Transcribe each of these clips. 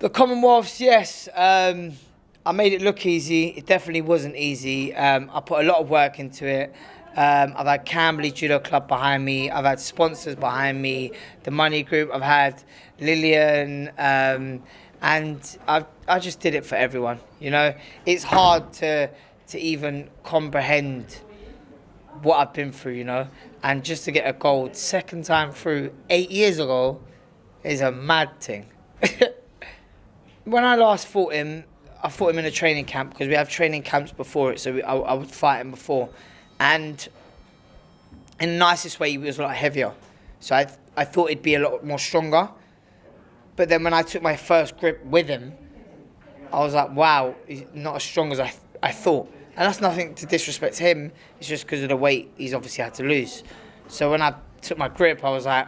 The Commonwealths, yes. I made it look easy. It definitely wasn't easy. I put a lot of work into it. I've had Camberley Judo Club behind me. I've had sponsors behind me. The money group. I've had Lillian, and I just did it for everyone. You know, it's hard to even comprehend what I've been through. You know, and just to get a gold second time through 8 years ago is a mad thing. When I last fought him, I fought him in a training camp because we have training camps before it, so I would fight him before. And in the nicest way, he was a lot heavier. So I thought he'd be a lot more stronger. But then when I took my first grip with him, I was like, wow, he's not as strong as I thought. And that's nothing to disrespect him, it's just because of the weight he's obviously had to lose. So when I took my grip, I was like,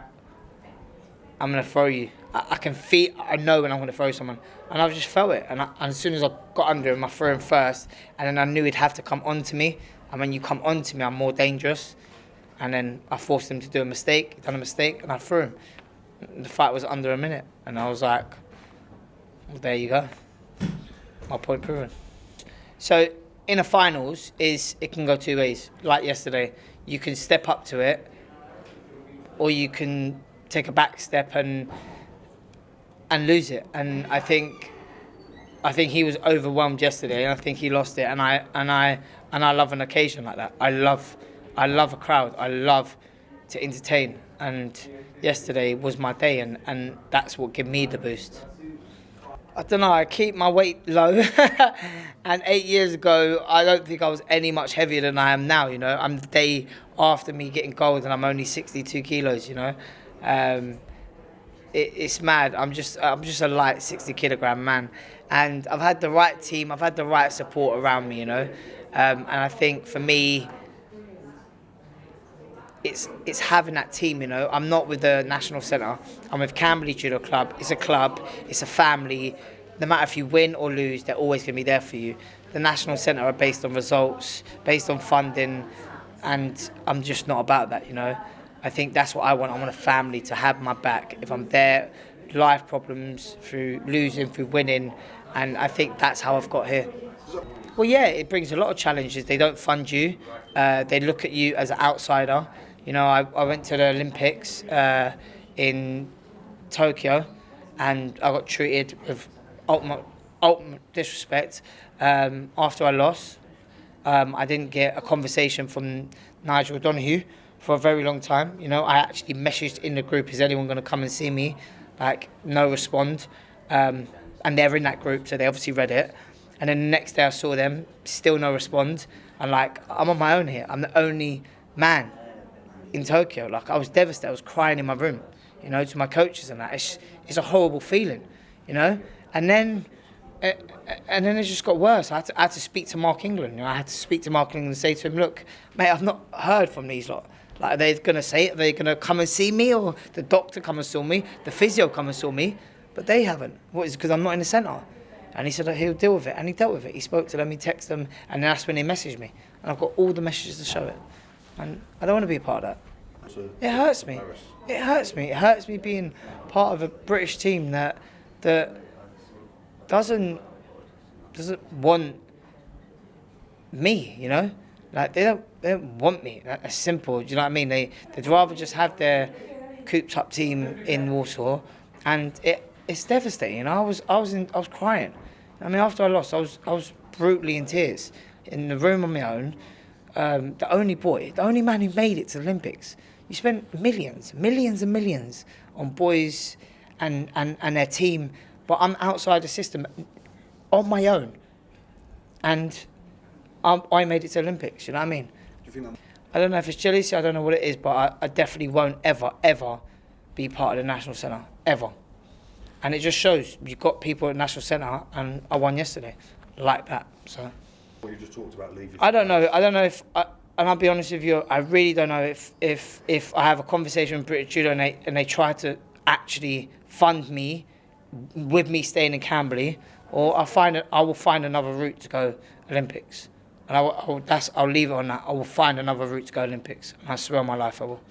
I'm going to throw you. I can feel, I know when I'm going to throw someone. And I've just felt it. And as soon as I got under him, I threw him first. And then I knew he'd have to come onto me. And when you come onto me, I'm more dangerous. And then I forced him to do a mistake. He done a mistake, and I threw him. The fight was under a minute. And I was like, well, there you go. My point proven. So in a finals, it can go two ways. Like yesterday, you can step up to it, or you can take a back step and lose it. And I think he was overwhelmed yesterday, and I think he lost it. And I love an occasion like that. I love a crowd. I love to entertain. And yesterday was my day, and that's what gave me the boost. I don't know, I keep my weight low. And 8 years ago, I don't think I was any much heavier than I am now, you know. I'm the day after me getting gold, and I'm only 62 kilos, you know. It's mad. I'm just a light 60-kilogram man, and I've had the right team. I've had the right support around me, you know. And I think for me, it's having that team, you know. I'm not with the national centre. I'm with Camberley Judo Club. It's a club. It's a family. No matter if you win or lose, they're always going to be there for you. The national centre are based on results, based on funding, and I'm just not about that, you know. I think that's what I want. I want a family to have my back. If I'm there, life problems, through losing, through winning, and I think that's how I've got here. Well, yeah, it brings a lot of challenges. They don't fund you. They look at you as an outsider. You know, I went to the Olympics in Tokyo, and I got treated with ultimate disrespect. After I lost, I didn't get a conversation from Nigel O'Donoghue for a very long time. You know, I actually messaged in the group, is anyone going to come and see me? Like, no respond. And they're in that group, so they obviously read it. And then the next day I saw them, still no respond. I'm like, I'm on my own here. I'm the only man in Tokyo. Like, I was devastated. I was crying in my room, you know, to my coaches and that. It's a horrible feeling, you know. And then it just got worse. I had to speak to Mark England. You know, I had to speak to Mark England and say to him, look, mate, I've not heard from these lot. Like, are they going to say it? Are they going to come and see me? Or the doctor come and saw me? The physio come and saw me? But they haven't. What is it? Because I'm not in the centre. And he said that he'll deal with it. And he dealt with it. He spoke to them, he texted them, and that's when he messaged me. And I've got all the messages to show it. And I don't want to be a part of that. It hurts me. It hurts me. It hurts me being part of a British team that doesn't want me, you know? Like, they don't want me. That's simple. Do you know what I mean? They'd rather just have their cooped up team in Warsaw, and it's devastating. You know, I was crying. I mean, after I lost, I was brutally in tears in the room on my own. The only man who made it to the Olympics. You spent millions and millions on boys and their team, but I'm outside the system on my own, and I made it to the Olympics. You know what I mean? Do you think that? I don't know if it's jealousy. I don't know what it is, but I definitely won't ever be part of the national centre ever. And it just shows you've got people at national centre, and I won yesterday, like that. So. What you just talked about leaving. I don't know if, and I'll be honest with you, I really don't know if I have a conversation with British Judo and they try to actually fund me with me staying in Camberley, or I will find another route to go Olympics. And I'll leave it on that. I will find another route to go Olympics. And I swear on my life I will.